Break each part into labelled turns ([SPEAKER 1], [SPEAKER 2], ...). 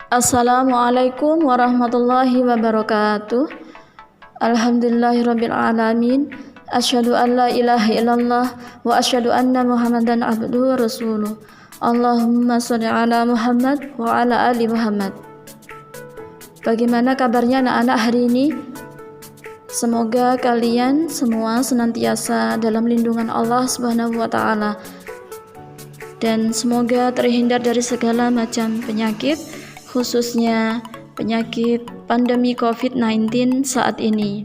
[SPEAKER 1] Assalamualaikum warahmatullahi wabarakatuh. Alhamdulillahirabbil alamin. Asyhadu an la ilaha illallah wa asyhadu anna Muhammadan abduhu wa rasuluh. Allahumma shalli ala Muhammad wa ala ali Muhammad. Bagaimana kabarnya anak-anak hari ini? Semoga kalian semua senantiasa dalam lindungan Allah Subhanahu wa taala dan semoga terhindar dari segala macam penyakit, khususnya penyakit pandemi COVID-19 saat ini.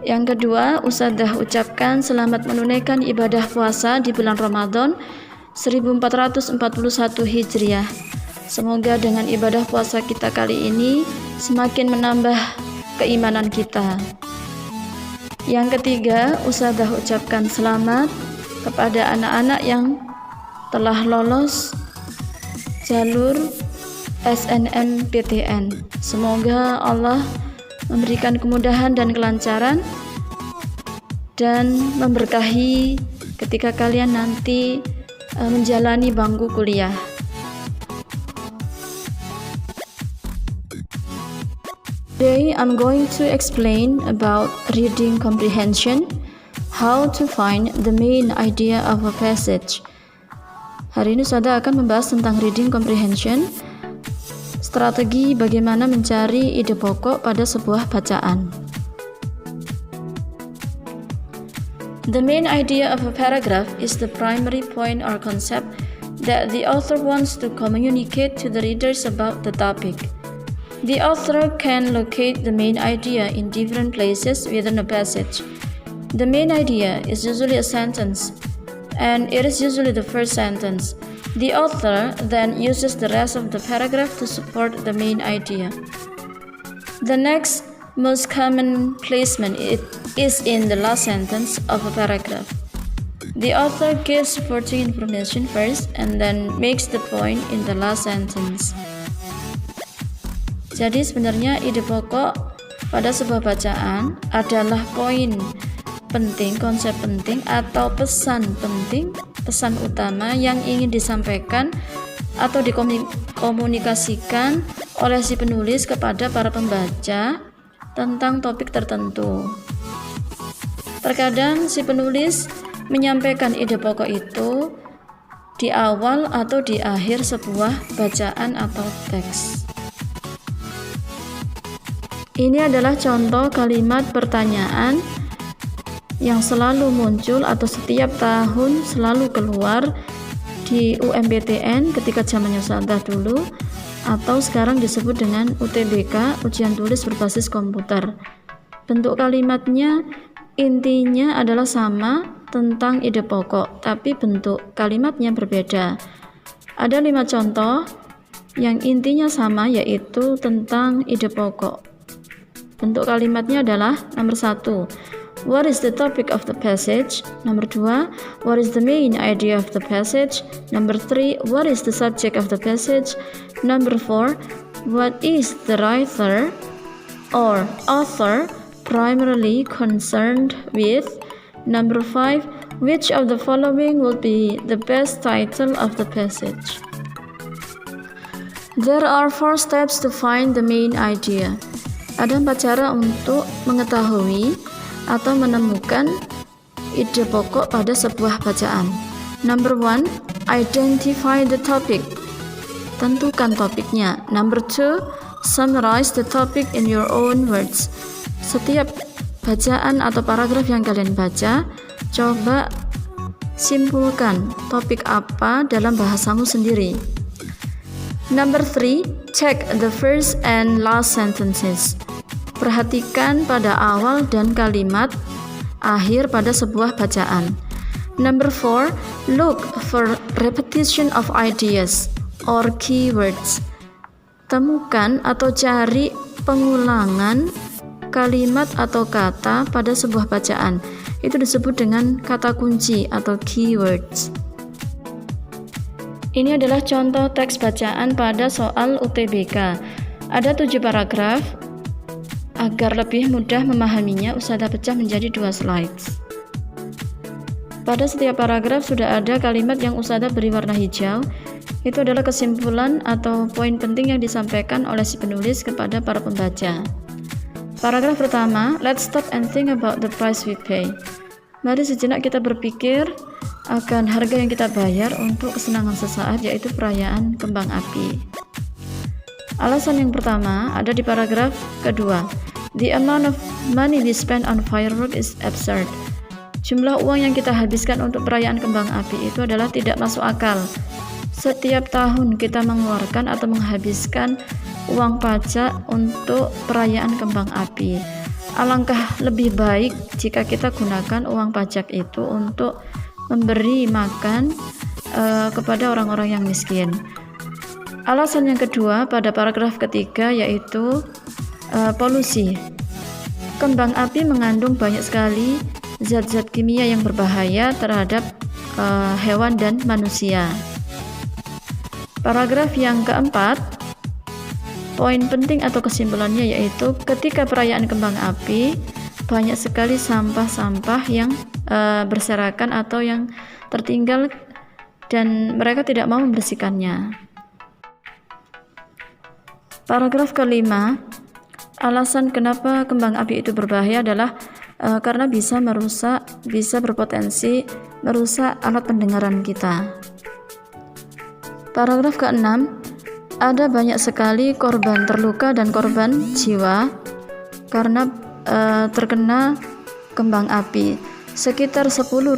[SPEAKER 1] Yang kedua, Ustadzah ucapkan selamat menunaikan ibadah puasa di bulan Ramadan 1441 Hijriah. Semoga dengan ibadah puasa kita kali ini semakin menambah keimanan kita. Yang ketiga, Ustadzah ucapkan selamat kepada anak-anak yang telah lolos jalur SNMPTN. Semoga Allah memberikan kemudahan dan kelancaran dan memberkahi ketika kalian nanti menjalani bangku kuliah. Today I'm going to explain about reading comprehension, how to find the main idea of a passage. Hari ini saya akan membahas tentang reading comprehension, strategi bagaimana mencari ide pokok pada sebuah bacaan. The main idea of a paragraph is the primary point or concept that the author wants to communicate to the readers about the topic. The author can locate the main idea in different places within a passage. The main idea is usually a sentence, and it is usually the first sentence. The author then uses the rest of the paragraph to support the main idea. The next most common placement is in the last sentence of a paragraph. The author gives supporting information first and then makes the point in the last sentence. Jadi sebenarnya ide pokok pada sebuah bacaan adalah poin penting, konsep penting atau pesan penting, pesan utama yang ingin disampaikan atau dikomunikasikan oleh si penulis kepada para pembaca tentang topik tertentu. Terkadang si penulis menyampaikan ide pokok itu di awal atau di akhir sebuah bacaan atau teks. Ini adalah contoh kalimat pertanyaan yang selalu muncul atau setiap tahun selalu keluar di UMPTN ketika zamannya Ustadzah dulu, atau sekarang disebut dengan UTBK, ujian tulis berbasis komputer. Bentuk kalimatnya intinya adalah sama tentang ide pokok, tapi bentuk kalimatnya berbeda. Ada 5 contoh yang intinya sama, yaitu tentang ide pokok. Bentuk kalimatnya adalah nomor 1, what is the topic of the passage? Nomor 2, what is the main idea of the passage? Number 3, what is the subject of the passage? Number 4, what is the writer or author primarily concerned with? Number 5, which of the following will be the best title of the passage? There are 4 steps to find the main idea. Ada 4 cara untuk mengetahui atau menemukan ide pokok pada sebuah bacaan. Number 1, identify the topic. Tentukan topiknya. Number 2, summarize the topic in your own words. Setiap bacaan atau paragraf yang kalian baca, coba simpulkan topik apa dalam bahasamu sendiri. Number 3, check the first and last sentences. Perhatikan pada awal dan kalimat akhir pada sebuah bacaan. Number 4, look for repetition of ideas or keywords. Temukan atau cari pengulangan kalimat atau kata pada sebuah bacaan. Itu disebut dengan kata kunci atau keywords. Ini adalah contoh teks bacaan pada soal UTBK. Ada 7 paragraf. Agar lebih mudah memahaminya, Ustadzah pecah menjadi 2 slides. Pada setiap paragraf sudah ada kalimat yang Ustadzah beri warna hijau. Itu adalah kesimpulan atau poin penting yang disampaikan oleh si penulis kepada para pembaca. Paragraf pertama, let's stop and think about the price we pay. Mari sejenak kita berpikir akan harga yang kita bayar untuk kesenangan sesaat, yaitu perayaan kembang api. Alasan yang pertama ada di paragraf kedua. The amount of money we spend on fireworks is absurd. Jumlah uang yang kita habiskan untuk perayaan kembang api itu adalah tidak masuk akal. Setiap tahun kita mengeluarkan atau menghabiskan uang pajak untuk perayaan kembang api. Alangkah lebih baik jika kita gunakan uang pajak itu untuk memberi makan kepada orang-orang yang miskin. Alasan yang kedua pada paragraf ketiga yaitu polusi. Kembang api mengandung banyak sekali zat-zat kimia yang berbahaya terhadap hewan dan manusia. Paragraf yang keempat, poin penting atau kesimpulannya yaitu ketika perayaan kembang api banyak sekali sampah-sampah yang berserakan atau yang tertinggal dan mereka tidak mau membersihkannya. Paragraf kelima, alasan kenapa kembang api itu berbahaya adalah karena bisa berpotensi merusak alat pendengaran kita. Paragraf keenam, ada banyak sekali korban terluka dan korban jiwa karena terkena kembang api. Sekitar 10.000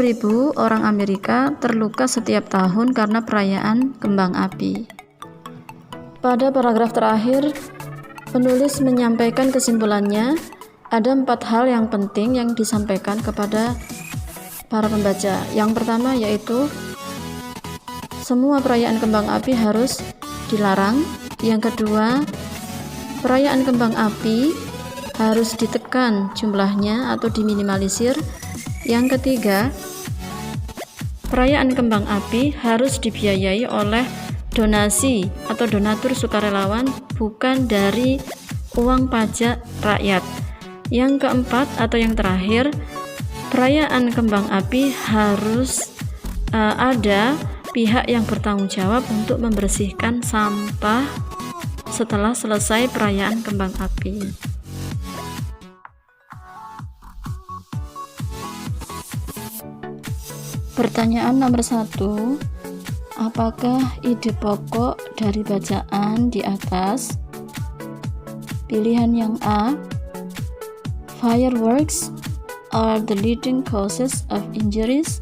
[SPEAKER 1] orang Amerika terluka setiap tahun karena perayaan kembang api. Pada paragraf terakhir, penulis menyampaikan kesimpulannya. Ada 4 hal yang penting yang disampaikan kepada para pembaca. Yang pertama yaitu semua perayaan kembang api harus dilarang. Yang kedua, perayaan kembang api harus ditekan jumlahnya atau diminimalisir. Yang ketiga, perayaan kembang api harus dibiayai oleh donasi atau donatur sukarelawan, bukan dari uang pajak rakyat. Yang keempat atau yang terakhir, perayaan kembang api harus ada pihak yang bertanggung jawab untuk membersihkan sampah setelah selesai perayaan kembang api. Pertanyaan nomor 1, apakah ide pokok dari bacaan di atas? Pilihan yang A, fireworks are the leading causes of injuries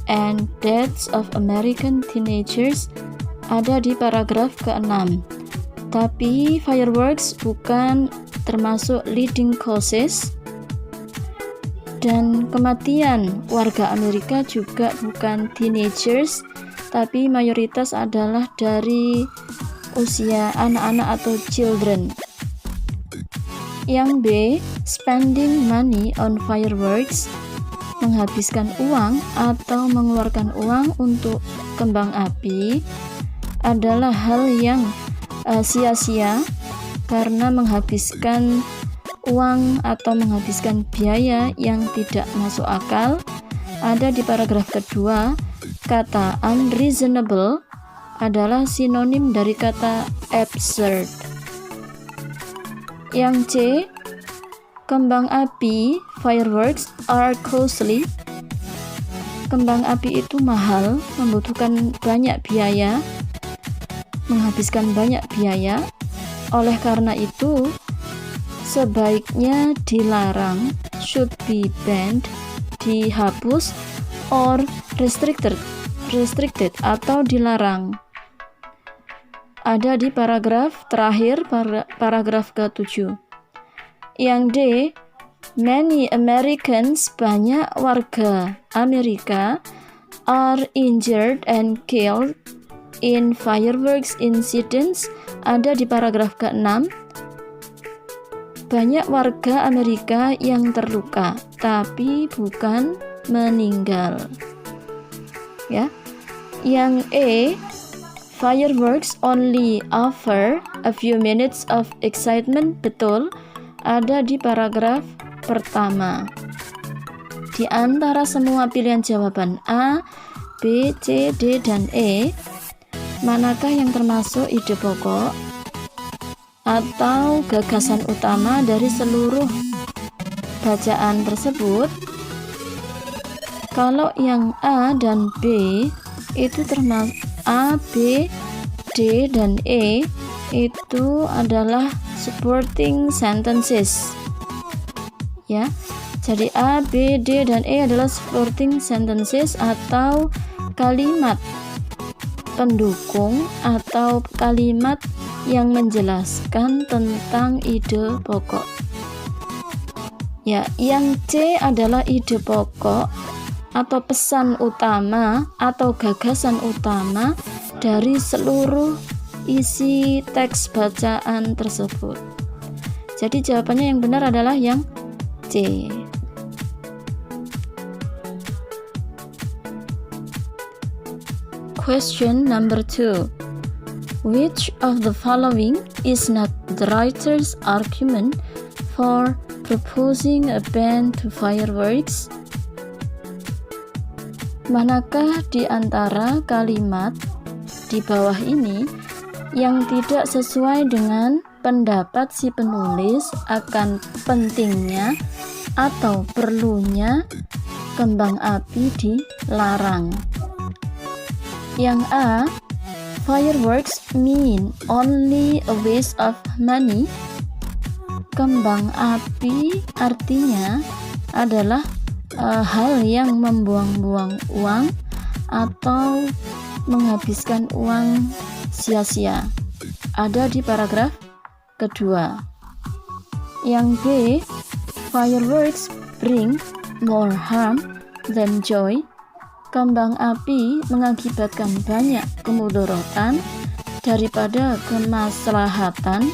[SPEAKER 1] and deaths of American teenagers, ada di paragraf ke-6. Tapi fireworks bukan termasuk leading causes, dan kematian warga Amerika juga bukan teenagers, tapi mayoritas adalah dari usia anak-anak atau children. Yang B, spending money on fireworks, menghabiskan uang atau mengeluarkan uang untuk kembang api adalah hal yang sia-sia karena menghabiskan uang atau menghabiskan biaya yang tidak masuk akal. Ada di paragraf kedua, kata unreasonable adalah sinonim dari kata absurd. Yang C, kembang api fireworks are costly. Kembang api itu mahal, membutuhkan banyak biaya, menghabiskan banyak biaya. Oleh karena itu, sebaiknya dilarang, should be banned, dihapus, or restricted atau dilarang. Ada di paragraf terakhir, paragraf ke-7. Yang D, many Americans, banyak warga Amerika, are injured and killed in fireworks incidents, ada di paragraf ke-6. Banyak warga Amerika yang terluka, tapi bukan meninggal. Ya. Yang E, fireworks only offer a few minutes of excitement, betul, ada di paragraf pertama. Di antara semua pilihan jawaban A, B, C, D, dan E, manakah yang termasuk ide pokok atau gagasan utama dari seluruh bacaan tersebut? Kalau yang A dan B itu termasuk A, B, D, dan E itu adalah supporting sentences. Ya. Jadi A, B, D, dan E adalah supporting sentences atau kalimat pendukung atau kalimat yang menjelaskan tentang ide pokok. Ya, yang C adalah ide pokok atau pesan utama atau gagasan utama dari seluruh isi teks bacaan tersebut. Jadi jawabannya yang benar adalah yang C. Question number 2. Which of the following is not the writer's argument for proposing a ban to fireworks? Manakah di antara kalimat di bawah ini yang tidak sesuai dengan pendapat si penulis akan pentingnya atau perlunya kembang api dilarang? Yang A, fireworks mean only a waste of money. Kembang api artinya adalah hal yang membuang-buang uang atau menghabiskan uang sia-sia. Ada di paragraf kedua. Yang B, fireworks bring more harm than joy. Kembang api mengakibatkan banyak kemudaratan daripada kemaslahatan.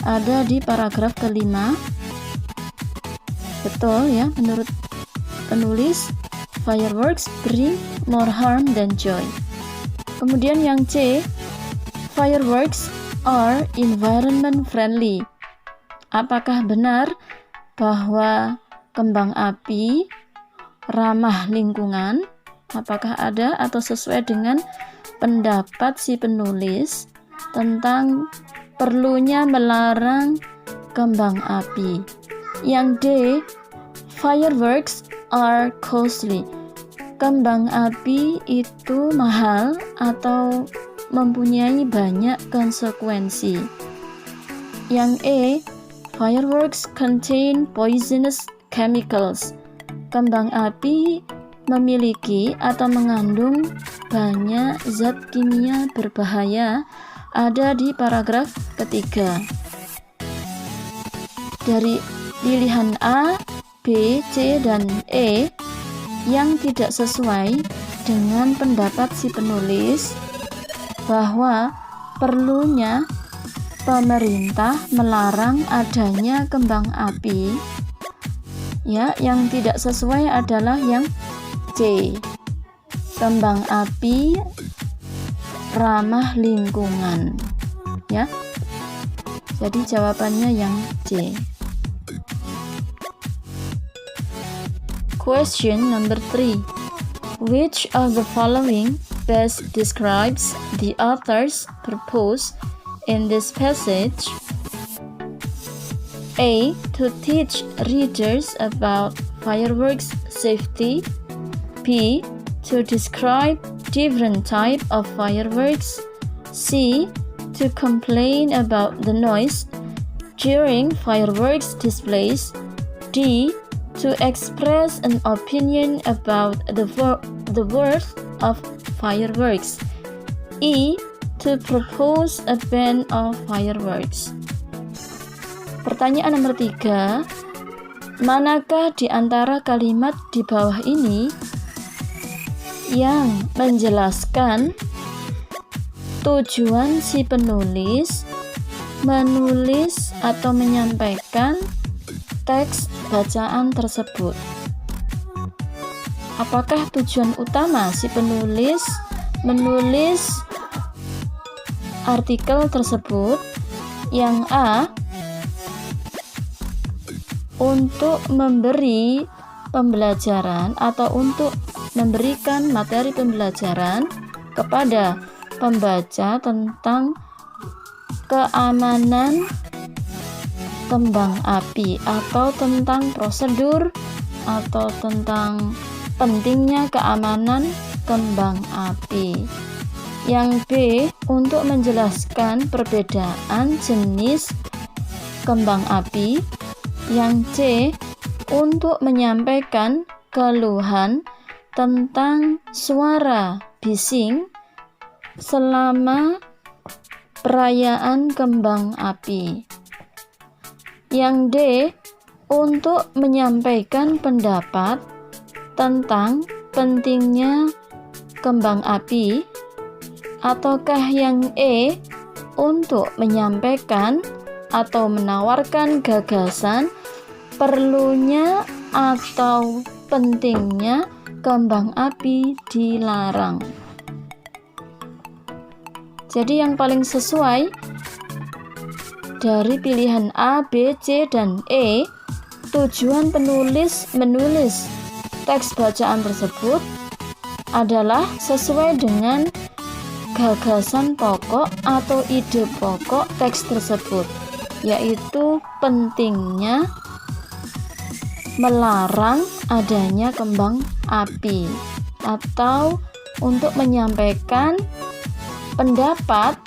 [SPEAKER 1] Ada di paragraf kelima. Betul ya, menurut penulis, fireworks bring more harm than joy. Kemudian yang C, fireworks are environment friendly. Apakah benar bahwa kembang api ramah lingkungan? Apakah ada atau sesuai dengan pendapat si penulis tentang perlunya melarang kembang api? Yang D, fireworks are costly. Kembang api itu mahal atau mempunyai banyak konsekuensi. Yang E, fireworks contain poisonous chemicals. Kembang api memiliki atau mengandung banyak zat kimia berbahaya. Ada di paragraf ketiga. Dari pilihan A, B, C, dan E yang tidak sesuai dengan pendapat si penulis bahwa perlunya pemerintah melarang adanya kembang api, ya, yang tidak sesuai adalah yang C, kembang api ramah lingkungan, ya. Jadi jawabannya yang C. Question number 3. Which of the following best describes the author's purpose in this passage? A. To teach readers about fireworks safety. B. To describe different types of fireworks. C. To complain about the noise during fireworks displays. D. To express an opinion about the worth of fireworks. E. To propose a ban of fireworks. Pertanyaan nomor 3. Manakah di antara kalimat di bawah ini yang menjelaskan tujuan si penulis menulis atau menyampaikan teks bacaan tersebut? Apakah tujuan utama si penulis menulis artikel tersebut? Yang A, untuk memberi pembelajaran atau untuk memberikan materi pembelajaran kepada pembaca tentang keamanan kembang api atau tentang prosedur atau tentang pentingnya keamanan kembang api. Yang B, untuk menjelaskan perbedaan jenis kembang api. Yang C, untuk menyampaikan keluhan tentang suara bising selama perayaan kembang api. Yang D, untuk menyampaikan pendapat tentang pentingnya kembang api. Ataukah yang E, untuk menyampaikan atau menawarkan gagasan perlunya atau pentingnya kembang api dilarang. Jadi yang paling sesuai dari pilihan A, B, C, dan E, tujuan penulis menulis teks bacaan tersebut adalah sesuai dengan gagasan pokok atau ide pokok teks tersebut, yaitu pentingnya melarang adanya kembang api atau untuk menyampaikan pendapat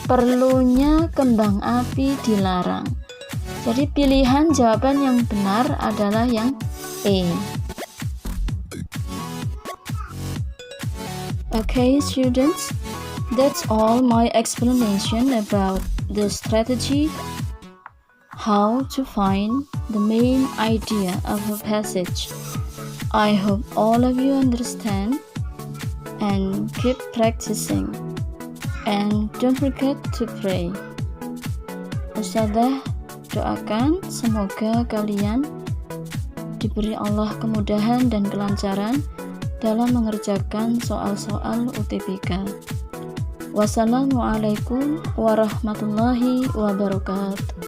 [SPEAKER 1] perlunya kembang api dilarang. Jadi pilihan jawaban yang benar adalah yang E. Okay, students, that's all my explanation about the strategy how to find the main idea of a passage. I hope all of you understand and keep practicing, and don't forget to pray. Ustadzah doakan semoga kalian diberi Allah kemudahan dan kelancaran dalam mengerjakan soal-soal UTBK. Wassalamualaikum warahmatullahi wabarakatuh.